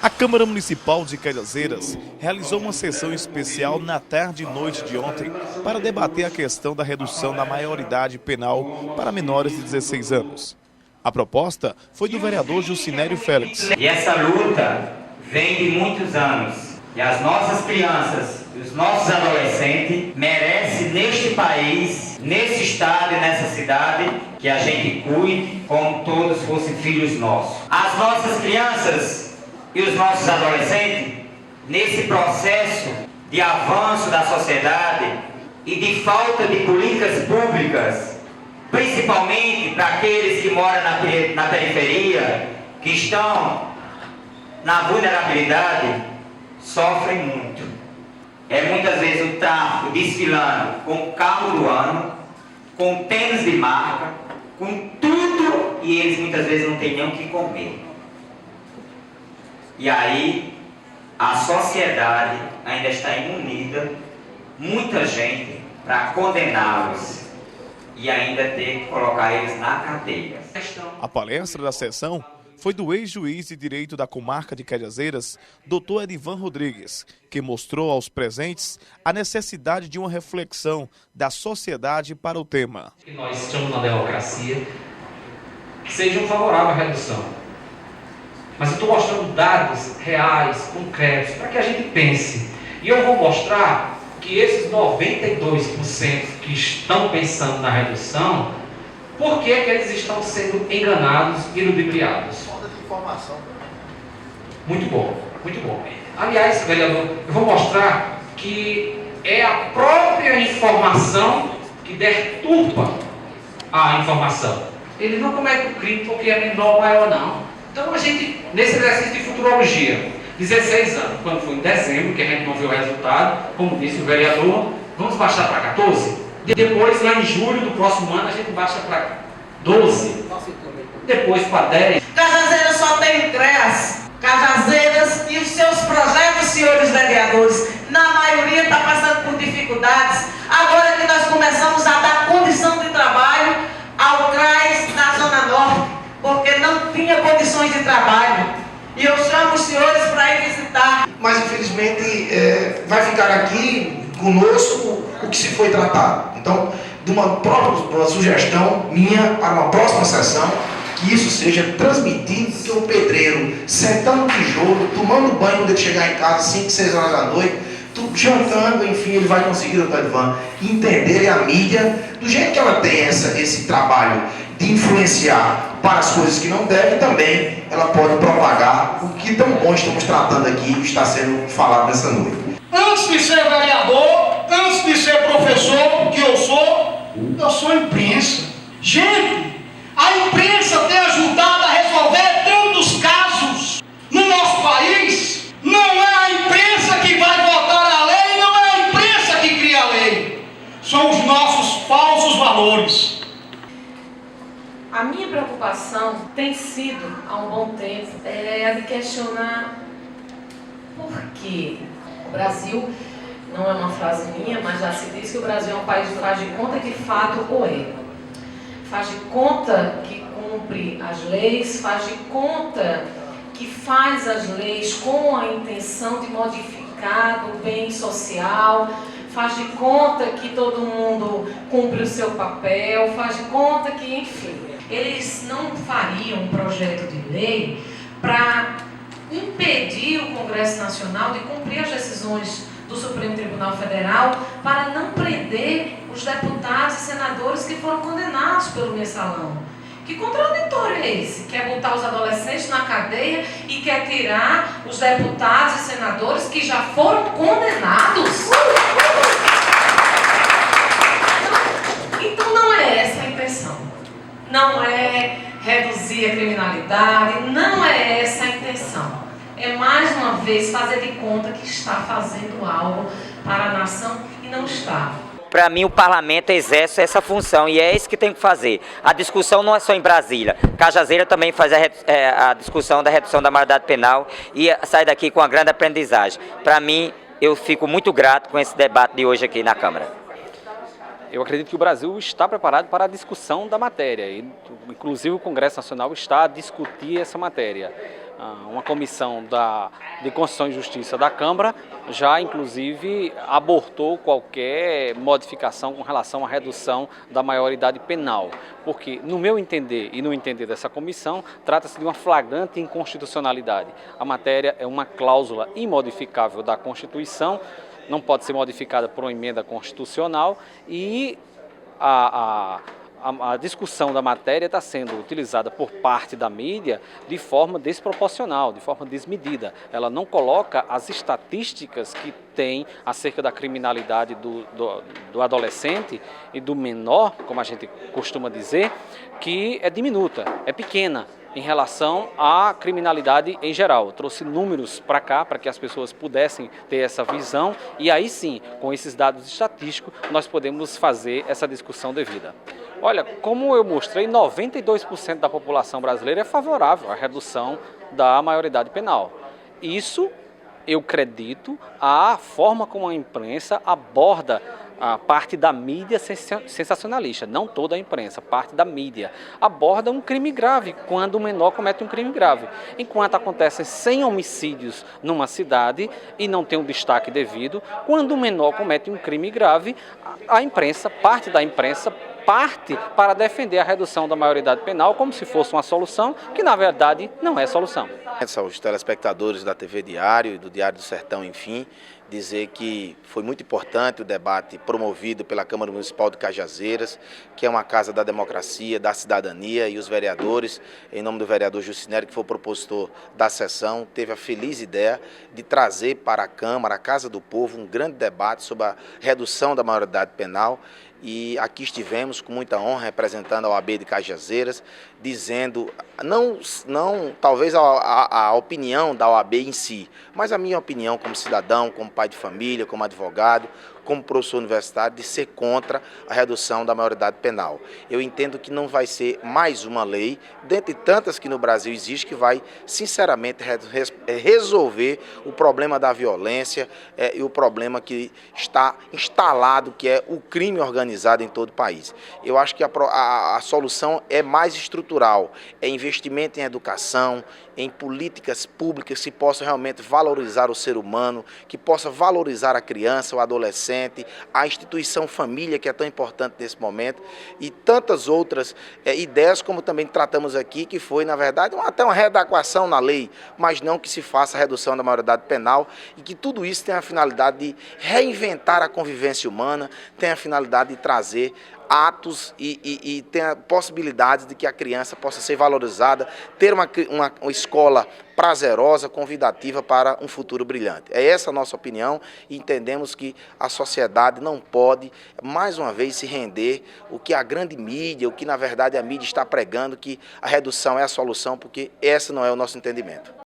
A Câmara Municipal de Cajazeiras realizou uma sessão especial na tarde e noite de ontem para debater a questão da redução da maioridade penal para menores de 16 anos. A proposta foi do vereador Jucinério Félix. E essa luta vem de muitos anos. E as nossas crianças, os nossos adolescentes merecem neste país, nesse estado e nessa cidade, que a gente cuide como todos fossem filhos nossos. As nossas crianças e os nossos adolescentes, nesse processo de avanço da sociedade e de falta de políticas públicas, principalmente para aqueles que moram na periferia, que estão na vulnerabilidade, sofrem muito. É muitas vezes o tráfico desfilando com o carro do ano, com tênis de marca, com tudo, e eles muitas vezes não têm nem o que comer. E aí, a sociedade ainda está imunida, muita gente, para condená-los e ainda ter que colocar eles na cadeia. A palestra da sessão foi do ex-juiz de direito da comarca de Cajazeiras, Dr. Edivan Rodrigues, que mostrou aos presentes a necessidade de uma reflexão da sociedade para o tema. Que nós estamos na democracia, que sejam favoráveis à redução. Mas eu estou mostrando dados reais, concretos, para que a gente pense. E eu vou mostrar que esses 92% que estão pensando na redução, por que eles estão sendo enganados e ludibriados? Falta de informação. Muito bom, muito bom. Aliás, vereador, eu vou mostrar que é a própria informação que deturpa a informação. Ele não comete o crime porque é menor ou maior, não. Então a gente, nesse exercício de futurologia, 16 anos, quando foi em dezembro, que a gente não viu o resultado, como disse o vereador, vamos baixar para 14? Depois, lá em julho do próximo ano, a gente baixa para 12. Depois para 10. Cajazeiras só tem CREAS. Cajazeiras e os seus projetos, senhores vereadores, na maioria está passando por dificuldades. Agora que nós começamos a dar condição de trabalho ao CRAS na Zona Norte, porque não tinha condições de trabalho. E eu chamo os senhores para ir visitar. Mas infelizmente vai ficar aqui conosco o que se foi tratado. Então, de uma própria sugestão minha para uma próxima sessão, que isso seja transmitido, que o pedreiro sentando no tijolo, tomando banho quando ele chegar em casa, 5, 6 horas da noite, jantando, enfim, ele vai conseguir, doutor Edivan, entender a mídia, do jeito que ela tem esse trabalho de influenciar para as coisas que não devem, também ela pode propagar o que tão bom estamos tratando aqui, que está sendo falado nessa noite. Antes de ser vereador, antes de ser professor, que eu sou imprensa. Gente, a imprensa tem ajudado a resolver tantos casos no nosso país. Não é a imprensa que vai votar a lei, não é a imprensa que cria a lei. São os nossos falsos valores. A minha preocupação tem sido, há um bom tempo, a de questionar por quê. O Brasil, não é uma frase minha, mas já se diz que o Brasil é um país que faz de conta que fato o é. Faz de conta que cumpre as leis, faz de conta que faz as leis com a intenção de modificar o bem social, faz de conta que todo mundo cumpre o seu papel, faz de conta que, enfim, eles não fariam um projeto de lei para impedir o Congresso Nacional de cumprir as decisões do Supremo Tribunal Federal para não prender os deputados e senadores que foram condenados pelo mensalão. Que contraditório é esse? Quer botar os adolescentes na cadeia e quer tirar os deputados e senadores que já foram condenados? Então não é essa a intenção. Não é reduzir a criminalidade, não é essa a intenção. É mais uma vez fazer de conta que está fazendo algo para a nação e não está. Para mim, o parlamento exerce essa função e é isso que tem que fazer. A discussão não é só em Brasília. Cajazeira também faz a discussão da redução da maioridade penal e sai daqui com uma grande aprendizagem. Para mim, eu fico muito grato com esse debate de hoje aqui na Câmara. Eu acredito que o Brasil está preparado para a discussão da matéria, e, inclusive o Congresso Nacional está a discutir essa matéria. Uma comissão de Constituição e Justiça da Câmara já, inclusive, abortou qualquer modificação com relação à redução da maioridade penal, porque, no meu entender e no entender dessa comissão, trata-se de uma flagrante inconstitucionalidade. A matéria é uma cláusula imodificável da Constituição, não pode ser modificada por uma emenda constitucional e a discussão da matéria está sendo utilizada por parte da mídia de forma desproporcional, de forma desmedida. Ela não coloca as estatísticas que tem acerca da criminalidade do adolescente e do menor, como a gente costuma dizer, que é diminuta, é pequena em relação à criminalidade em geral. Eu trouxe números para cá, para que as pessoas pudessem ter essa visão, e aí sim, com esses dados estatísticos, nós podemos fazer essa discussão devida. Olha, como eu mostrei, 92% da população brasileira é favorável à redução da maioridade penal. Isso, eu acredito, a forma como a imprensa aborda a parte da mídia sensacionalista, não toda a imprensa, parte da mídia, aborda um crime grave quando o menor comete um crime grave. Enquanto acontecem 100 homicídios numa cidade e não tem um destaque devido, quando o menor comete um crime grave, a imprensa, parte da imprensa, parte para defender a redução da maioridade penal como se fosse uma solução, que na verdade não é solução. Aos telespectadores da TV Diário e do Diário do Sertão, enfim, dizer que foi muito importante o debate promovido pela Câmara Municipal de Cajazeiras, que é uma casa da democracia, da cidadania, e os vereadores, em nome do vereador Jucinério, que foi o propositor da sessão, teve a feliz ideia de trazer para a Câmara, a Casa do Povo, um grande debate sobre a redução da maioridade penal. E aqui estivemos com muita honra representando a OAB de Cajazeiras, dizendo, não talvez a opinião da OAB em si, mas a minha opinião como cidadão, como pai de família, como advogado, como professor universitário, de ser contra a redução da maioridade penal. Eu entendo que não vai ser mais uma lei, dentre tantas que no Brasil existe, que vai, sinceramente, resolver o problema da violência e o problema que está instalado, que é o crime organizado em todo o país. Eu acho que a solução é mais estrutural, é investimento em educação, em políticas públicas que possam realmente valorizar o ser humano, que possa valorizar a criança, o adolescente, a instituição família, que é tão importante nesse momento, e tantas outras ideias, como também tratamos aqui, que foi, na verdade, até uma readequação na lei, mas não que se faça a redução da maioridade penal, e que tudo isso tem a finalidade de reinventar a convivência humana, tem a finalidade de trazer atos e tem a possibilidade de que a criança possa ser valorizada, ter uma escola prazerosa, convidativa para um futuro brilhante. É essa a nossa opinião e entendemos que a sociedade não pode, mais uma vez, se render o que a grande mídia, o que na verdade a mídia está pregando, que a redução é a solução, porque esse não é o nosso entendimento.